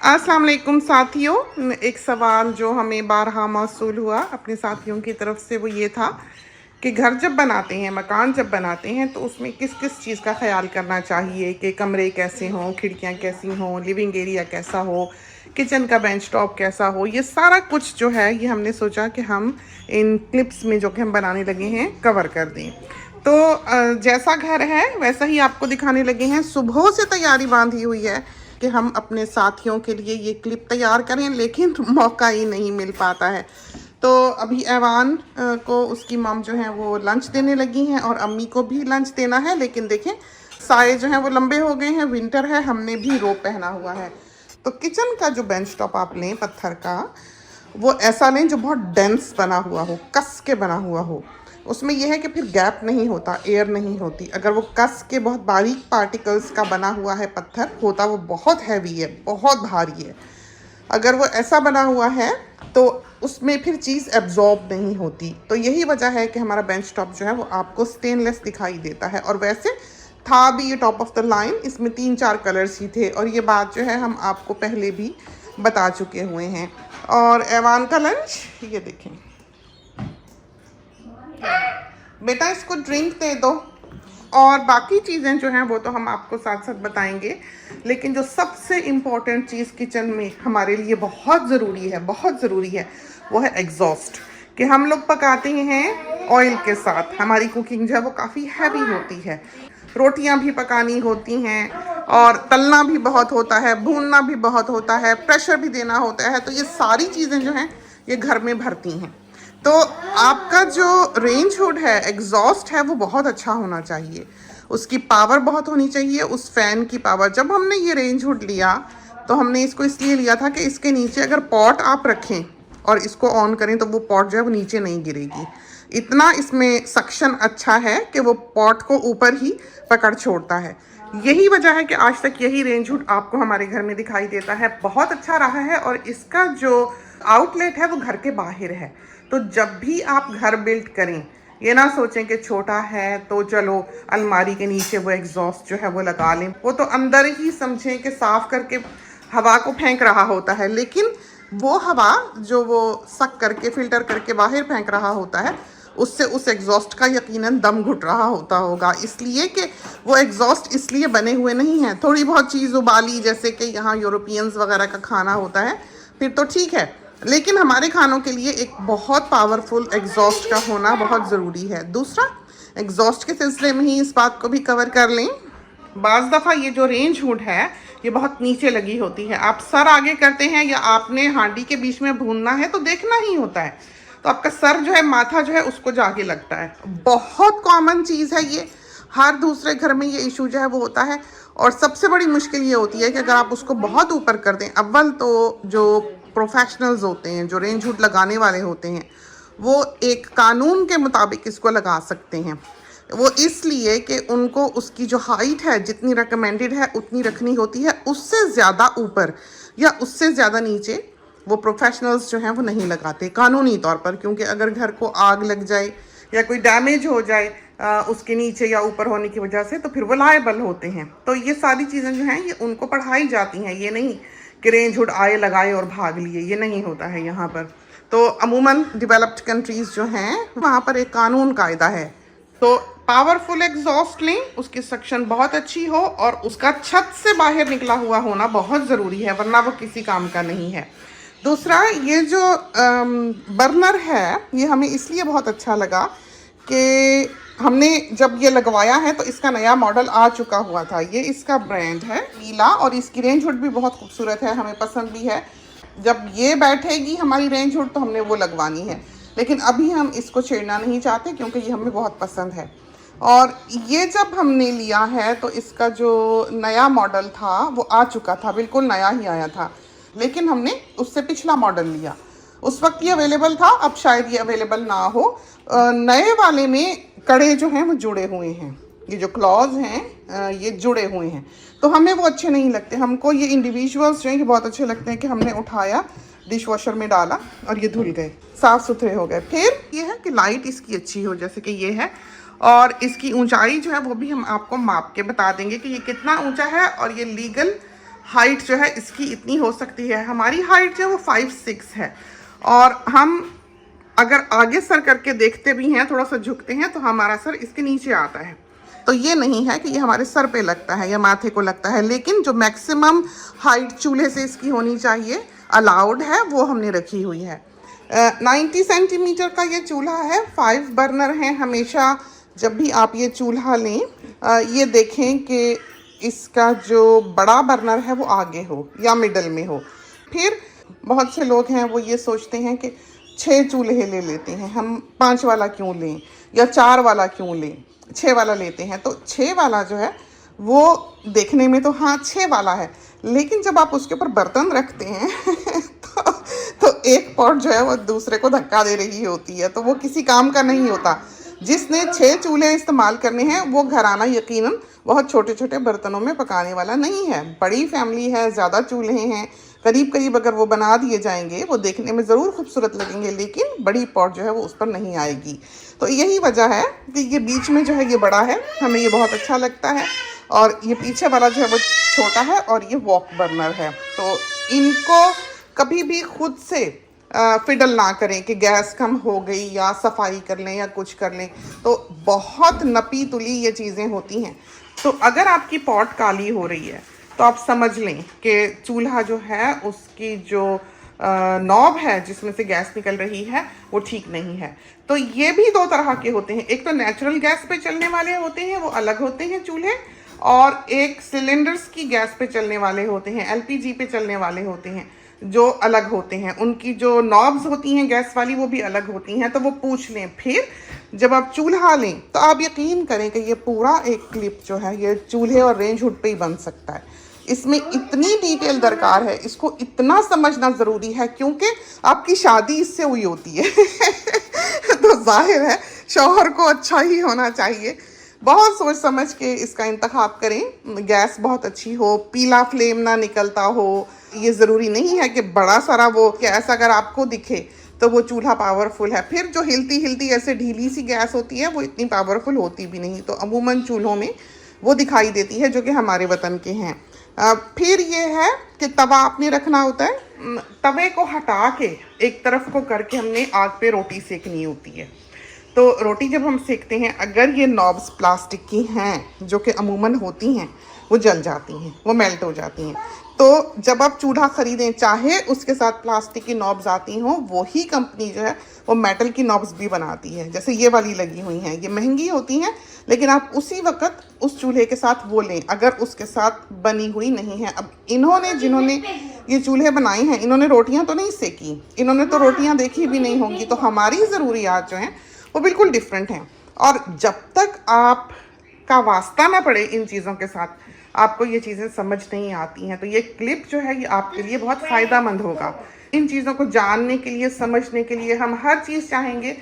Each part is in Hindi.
अस्सलाम वालेकुम साथियों। एक सवाल जो हमें बारहा मौसूल हुआ अपने साथियों की तरफ से वो ये था कि घर जब बनाते हैं, मकान जब बनाते हैं तो उसमें किस किस चीज़ का ख्याल करना चाहिए कि कमरे कैसे हों, खिड़कियां कैसी हों, लिविंग एरिया कैसा हो, किचन का बेंच टॉप कैसा हो। ये सारा कुछ जो है ये हमने सोचा कि हम इन क्लिप्स में जो कि हम बनाने लगे हैं कवर कर दें। तो जैसा घर है वैसा ही आपको दिखाने लगे हैं। सुबह से तैयारी बांधी हुई है कि हम अपने साथियों के लिए ये क्लिप तैयार करें, लेकिन मौका ही नहीं मिल पाता है। तो अभी ऐवान को उसकी मम जो है वो लंच देने लगी हैं और अम्मी को भी लंच देना है। लेकिन देखें साए जो हैं वो लंबे हो गए हैं, विंटर है, हमने भी रोब पहना हुआ है। तो किचन का जो बेंच टॉप आप लें पत्थर का, वो ऐसा लें जो बहुत डेंस बना हुआ हो, कस के बना हुआ हो। उसमें यह है कि फिर गैप नहीं होता, एयर नहीं होती। अगर वो कस के बहुत बारीक पार्टिकल्स का बना हुआ है पत्थर होता, वो बहुत हैवी है, बहुत भारी है। अगर वो ऐसा बना हुआ है तो उसमें फिर चीज़ एब्जॉर्ब नहीं होती। तो यही वजह है कि हमारा बेंच टॉप जो है वो आपको स्टेनलेस दिखाई देता है। और वैसे था भी ये टॉप ऑफ द लाइन, इसमें 3-4 कलर्स ही थे और ये बात जो है हम आपको पहले भी बता चुके हुए हैं। और ऐवान का लंच ये देखें। बेटा इसको ड्रिंक दे दो। और बाकी चीज़ें जो हैं वो तो हम आपको साथ साथ बताएंगे, लेकिन जो सबसे इम्पॉर्टेंट चीज़ किचन में हमारे लिए बहुत ज़रूरी है, बहुत ज़रूरी है, वो है एग्जॉस्ट। कि हम लोग पकाते हैं ऑयल के साथ, हमारी कुकिंग जो है वो काफ़ी हैवी होती है। रोटियां भी पकानी होती हैं और तलना भी बहुत होता है, भूनना भी बहुत होता है, प्रेशर भी देना होता है। तो ये सारी चीज़ें जो हैं ये घर में भरती हैं। तो आपका जो रेंज हुड है, एग्जॉस्ट है, वो बहुत अच्छा होना चाहिए। उसकी पावर बहुत होनी चाहिए, उस फैन की पावर। जब हमने ये रेंज हुड लिया तो हमने इसको इसलिए लिया था कि इसके नीचे अगर पॉट आप रखें और इसको ऑन करें तो वो पॉट जो है वो नीचे नहीं गिरेगी। इतना इसमें सक्शन अच्छा है कि वो पॉट को ऊपर ही पकड़ छोड़ता है। यही वजह है कि आज तक यही रेंज हुड आपको हमारे घर में दिखाई देता है, बहुत अच्छा रहा है। और इसका जो आउटलेट है वो घर के बाहर है। तो जब भी आप घर बिल्ड करें, ये ना सोचें कि छोटा है तो चलो अलमारी के नीचे वो एग्जॉस्ट जो है वो लगा लें। वो तो अंदर ही समझें कि साफ करके हवा को फेंक रहा होता है, लेकिन वो हवा जो वो सक करके फिल्टर करके बाहर फेंक रहा होता है, उससे उस एग्जॉस्ट का यकीनन दम घुट रहा होता होगा। इसलिए कि वो एग्जॉस्ट इसलिए बने हुए नहीं हैं। थोड़ी बहुत चीज़ उबाली, जैसे कि यहाँ यूरोपियंस वगैरह का खाना होता है, फिर तो ठीक है, लेकिन हमारे खानों के लिए एक बहुत पावरफुल एग्जॉस्ट का होना बहुत ज़रूरी है। दूसरा, एग्जॉस्ट के सिलसिले में ही इस बात को भी कवर कर लें, बाज़ दफ़ा ये जो रेंज हुड है ये बहुत नीचे लगी होती है। आप सर आगे करते हैं या आपने हांडी के बीच में भूनना है तो देखना ही होता है, तो आपका सर जो है, माथा जो है उसको जाके लगता है। बहुत कॉमन चीज़ है ये, हर दूसरे घर में ये इशू जो है वो होता है। और सबसे बड़ी मुश्किल ये होती है कि अगर आप उसको बहुत ऊपर कर दें, अव्वल तो जो प्रोफेशनल्स होते हैं, जो रेंज हुड लगाने वाले होते हैं, वो एक कानून के मुताबिक इसको लगा सकते हैं। वो इसलिए कि उनको उसकी जो हाइट है जितनी रिकमेंडेड है उतनी रखनी होती है। उससे ज़्यादा ऊपर या उससे ज़्यादा नीचे वो प्रोफेशनल्स जो हैं वो नहीं लगाते कानूनी तौर पर, क्योंकि अगर घर को आग लग जाए या कोई डैमेज हो जाए उसके नीचे या ऊपर होने की वजह से, तो फिर वो लायबल होते हैं। तो ये सारी चीज़ें जो हैं ये उनको पढ़ाई जाती हैं। ये नहीं कि रेंज हुड आए लगाए और भाग लिए, ये नहीं होता है यहाँ पर। तो अमूमन डेवलप्ड कंट्रीज़ जो हैं वहाँ पर एक कानून कायदा है। तो पावरफुल एग्जॉस्ट लें, उसकी सक्शन बहुत अच्छी हो और उसका छत से बाहर निकला हुआ होना बहुत ज़रूरी है, वरना वो किसी काम का नहीं है। दूसरा, ये जो बर्नर है ये हमें इसलिए बहुत अच्छा लगा कि हमने जब ये लगवाया है तो इसका नया मॉडल आ चुका हुआ था। ये इसका ब्रांड है नीला और इसकी रेंज हुड भी बहुत खूबसूरत है, हमें पसंद भी है। जब ये बैठेगी हमारी रेंज हुड तो हमने वो लगवानी है, लेकिन अभी हम इसको छेड़ना नहीं चाहते क्योंकि ये हमें बहुत पसंद है। और ये जब हमने लिया है तो इसका जो नया मॉडल था वो आ चुका था, बिल्कुल नया ही आया था, लेकिन हमने उससे पिछला मॉडल लिया। उस वक्त ये अवेलेबल था, अब शायद ये अवेलेबल ना हो। नए वाले में कड़े जो हैं वो जुड़े हुए हैं, ये जो क्लॉज हैं ये जुड़े हुए हैं, तो हमें वो अच्छे नहीं लगते। हमको ये इंडिविजुअल्स जो हैं ये बहुत अच्छे लगते हैं कि हमने उठाया, डिश वॉशर में डाला और ये धुल गए, साफ़ सुथरे हो गए। फिर ये है कि लाइट इसकी अच्छी हो, जैसे कि ये है। और इसकी ऊंचाई जो है वो भी हम आपको माप के बता देंगे कि ये कितना ऊंचा है और ये लीगल हाइट जो है इसकी इतनी हो सकती है। हमारी हाइट जो है वो 5'6" है, और हम अगर आगे सर करके देखते भी हैं, थोड़ा सा झुकते हैं, तो हमारा सर इसके नीचे आता है। तो ये नहीं है कि ये हमारे सर पे लगता है या माथे को लगता है, लेकिन जो मैक्सिमम हाइट चूल्हे से इसकी होनी चाहिए, अलाउड है, वो हमने रखी हुई है। 90 सेंटीमीटर का ये चूल्हा है, 5 बर्नर है। हमेशा जब भी आप ये चूल्हा लें, ये देखें कि इसका जो बड़ा बर्नर है वो आगे हो या मिडल में हो। फिर बहुत से लोग हैं वो ये सोचते हैं कि 6 चूल्हे ले लेते हैं, हम 5 वाला क्यों लें या 4 वाला क्यों लें, 6 वाला लेते हैं। तो 6 वाला जो है वो देखने में तो हाँ 6 वाला है, लेकिन जब आप उसके ऊपर बर्तन रखते हैं तो एक पॉट जो है वो दूसरे को धक्का दे रही होती है, तो वो किसी काम का नहीं होता। जिसने 6 चूल्हे इस्तेमाल करने हैं वो घराना यकीनन बहुत छोटे छोटे बर्तनों में पकाने वाला नहीं है। बड़ी फैमिली है, ज़्यादा चूल्हे हैं, करीब करीब अगर वो बना दिए जाएंगे वो देखने में ज़रूर खूबसूरत लगेंगे, लेकिन बड़ी पॉट जो है वो उस पर नहीं आएगी। तो यही वजह है कि ये बीच में जो है ये बड़ा है, हमें ये बहुत अच्छा लगता है, और ये पीछे वाला जो है वो छोटा है, और ये वॉक बर्नर है। तो इनको कभी भी खुद से फिडल ना करें कि गैस कम हो गई या सफाई कर लें या कुछ कर लें, तो बहुत नपी तुली ये चीज़ें होती हैं। तो अगर आपकी पॉट काली हो रही है तो आप समझ लें कि चूल्हा जो है उसकी जो नॉब है जिसमें से गैस निकल रही है वो ठीक नहीं है। तो ये भी 2 तरह के होते हैं, एक तो नेचुरल गैस पे चलने वाले होते हैं, वो अलग होते हैं चूल्हे, और एक सिलेंडर्स की गैस पे चलने वाले होते हैं, एलपीजी पे चलने वाले होते हैं, जो अलग होते हैं। उनकी जो नॉब्स होती हैं गैस वाली वो भी अलग होती हैं, तो वो पूछ लें। फिर जब आप चूल्हा लें तो आप यकीन करें कि ये पूरा एक क्लिप जो है ये चूल्हे और रेंज हुड पे ही बन सकता है। इसमें इतनी डिटेल दरकार है, इसको इतना समझना ज़रूरी है, क्योंकि आपकी शादी इससे हुई होती है तो जाहिर है शौहर को अच्छा ही होना चाहिए। बहुत सोच समझ के इसका इंतखाब करें, गैस बहुत अच्छी हो, पीला फ्लेम ना निकलता हो। ये ज़रूरी नहीं है कि बड़ा सारा वो गैस अगर आपको दिखे तो वो चूल्हा पावरफुल है। फिर जो हिलती हिलती ऐसे ढीली सी गैस होती है वो इतनी पावरफुल होती भी नहीं, तो अमूमन चूल्हों में वो दिखाई देती है जो कि हमारे वतन के हैं। फिर ये है कि तवा आपने रखना होता है, तवे को हटा के एक तरफ को करके हमने आग पे रोटी सेकनी होती है। तो रोटी जब हम सेकते हैं, अगर ये नॉब्स प्लास्टिक की हैं जो कि अमूमन होती हैं, वो जल जाती हैं, वो मेल्ट हो जाती हैं। तो जब आप चूल्हा ख़रीदें, चाहे उसके साथ प्लास्टिक की नॉब्स आती हों, वही कंपनी जो है वो मेटल की नॉब्स भी बनाती है, जैसे ये वाली लगी हुई हैं। ये महंगी होती हैं, लेकिन आप उसी वक्त उस चूल्हे के साथ वो लें अगर उसके साथ बनी हुई नहीं है। अब इन्होंने जिन्होंने ये चूल्हे बनाए हैं, इन्होंने रोटियां तो नहीं सेकी, इन्होंने तो रोटियां देखी भी नहीं होंगी, तो हमारी ज़रूरियात जो हैं वो बिल्कुल डिफरेंट हैं। और जब तक आपका वास्ता ना पड़े इन चीज़ों के साथ, आपको ये चीज़ें समझ नहीं आती हैं। तो ये क्लिप जो है ये आपके लिए बहुत फ़ायदेमंद होगा। इन चीज़ों को जानने के लिए, समझने के लिए हम हर चीज़ चाहेंगे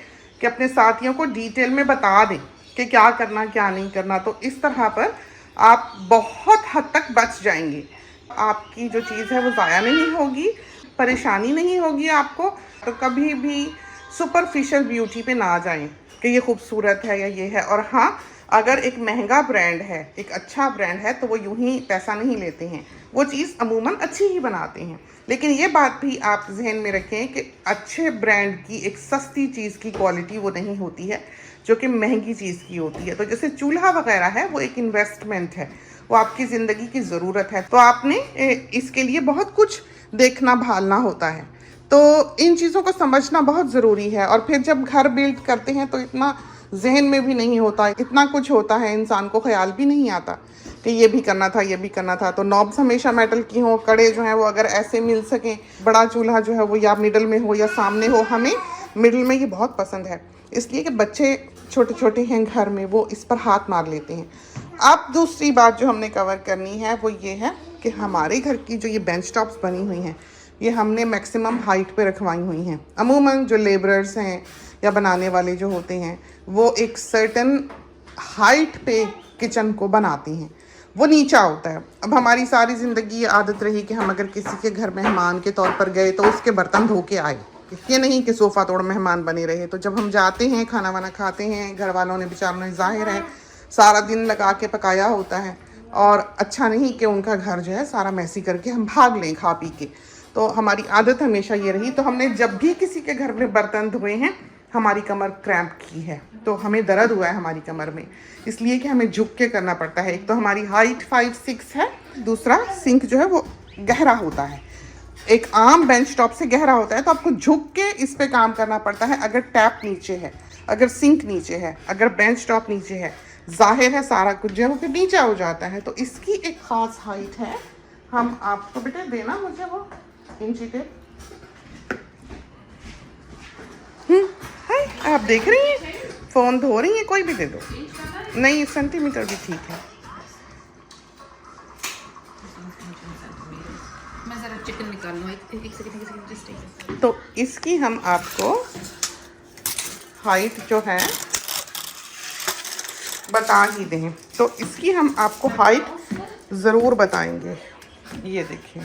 कि अपने साथियों को डिटेल में बता दें कि क्या करना क्या नहीं करना। तो इस तरह पर आप बहुत हद तक बच जाएंगे, आपकी जो चीज़ है वो ज़ाया नहीं होगी, परेशानी नहीं होगी आपको। तो कभी भी सुपरफिशियल ब्यूटी पे ना जाएं कि ये खूबसूरत है या ये है। और हाँ, अगर एक महंगा ब्रांड है, एक अच्छा ब्रांड है, तो वो यूं ही पैसा नहीं लेते हैं, वो चीज़ अमूमन अच्छी ही बनाते हैं। लेकिन ये बात भी आप जहन में रखें कि अच्छे ब्रांड की एक सस्ती चीज़ की क्वालिटी वो नहीं होती है जो कि महंगी चीज़ की होती है। तो जैसे चूल्हा वगैरह है वो एक इन्वेस्टमेंट है, वो आपकी ज़िंदगी की ज़रूरत है, तो आपने इसके लिए बहुत कुछ देखना भालना होता है। तो इन चीज़ों को समझना बहुत ज़रूरी है। और फिर जब घर बिल्ड करते हैं तो इतना जहन में भी नहीं होता, इतना कुछ होता है, इंसान को ख्याल भी नहीं आता कि ये भी करना था, ये भी करना था। तो नॉब्स हमेशा मेटल की हो, कड़े जो हैं वो अगर ऐसे मिल सकें, बड़ा चूल्हा जो है वो या मिडल में हो या सामने हो। हमें मिडल में ये बहुत पसंद है, इसलिए कि बच्चे छोटे छोटे हैं घर में, वो इस पर हाथ मार लेते हैं। अब दूसरी बात जो हमने कवर करनी है वो ये है कि हमारे घर की जो ये बेंच टॉप्स बनी हुई हैं, ये हमने मैक्सिमम हाइट पे रखवाई हुई हैं। अमूमन जो लेबरर्स हैं या बनाने वाले जो होते हैं वो एक सर्टन हाइट पे किचन को बनाते हैं, वो नीचा होता है। अब हमारी सारी ज़िंदगी ये आदत रही कि हम अगर किसी के घर मेहमान के तौर पर गए तो उसके बर्तन धो के आए, ये नहीं कि सोफ़ा तोड़ मेहमान बने रहे। तो जब हम जाते हैं, खाना वाना खाते हैं, घर वालों ने बेचारों ने ज़ाहिर है सारा दिन लगा के पकाया होता है, और अच्छा नहीं कि उनका घर जो है सारा मैसी करके हम भाग लें खा पी के। तो हमारी आदत हमेशा ये रही, तो हमने जब भी किसी के घर में बर्तन धोए हैं हमारी कमर क्रैम्प की है, तो हमें दर्द हुआ है हमारी कमर में, इसलिए कि हमें झुक के करना पड़ता है। एक तो हमारी हाइट 5'6" है, दूसरा सिंक जो है वो गहरा होता है, एक आम बेंच टॉप से गहरा होता है, तो आपको झुक के इस पे काम करना पड़ता है। अगर टैप नीचे है, अगर सिंक नीचे है, अगर बेंच टॉप नीचे है, जाहिर है सारा कुछ जो है वो फिर नीचा हो जाता है। तो इसकी एक खास हाइट है। हम आपको बेटे देना मुझे वो इंची टेप। हाय, आप देख रही हैं फोन धो रही हैं, कोई भी दे दो। नहीं, सेंटीमीटर भी ठीक है। मैं जरा चिकन निकाल लूँ, एक सेकंड जस्ट एक सेकंड। तो इसकी हम आपको हाइट जो है बता ही दें, तो इसकी हम आपको हाइट ज़रूर बताएंगे। ये देखिए,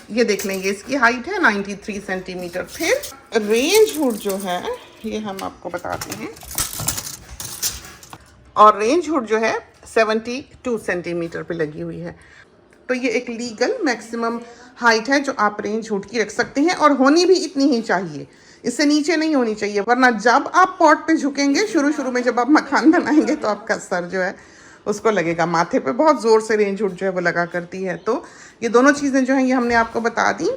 ये देख लेंगे, इसकी हाइट है 93 सेंटीमीटर। फिर रेंज हुड जो है ये हम आपको बताते हैं, और रेंज हुड जो है 72 सेंटीमीटर पे लगी हुई है। तो ये एक लीगल मैक्सिमम हाइट है जो आप रेंज हुड की रख सकते हैं, और होनी भी इतनी ही चाहिए, इससे नीचे नहीं होनी चाहिए, वरना जब आप पॉट पे झुकेंगे शुरू में जब आप मकान बनाएंगे तो आपका सर जो है उसको लगेगा माथे पे, बहुत ज़ोर से रेंज हुड जो है वो लगा करती है। तो ये दोनों चीज़ें जो हैं ये हमने आपको बता दी।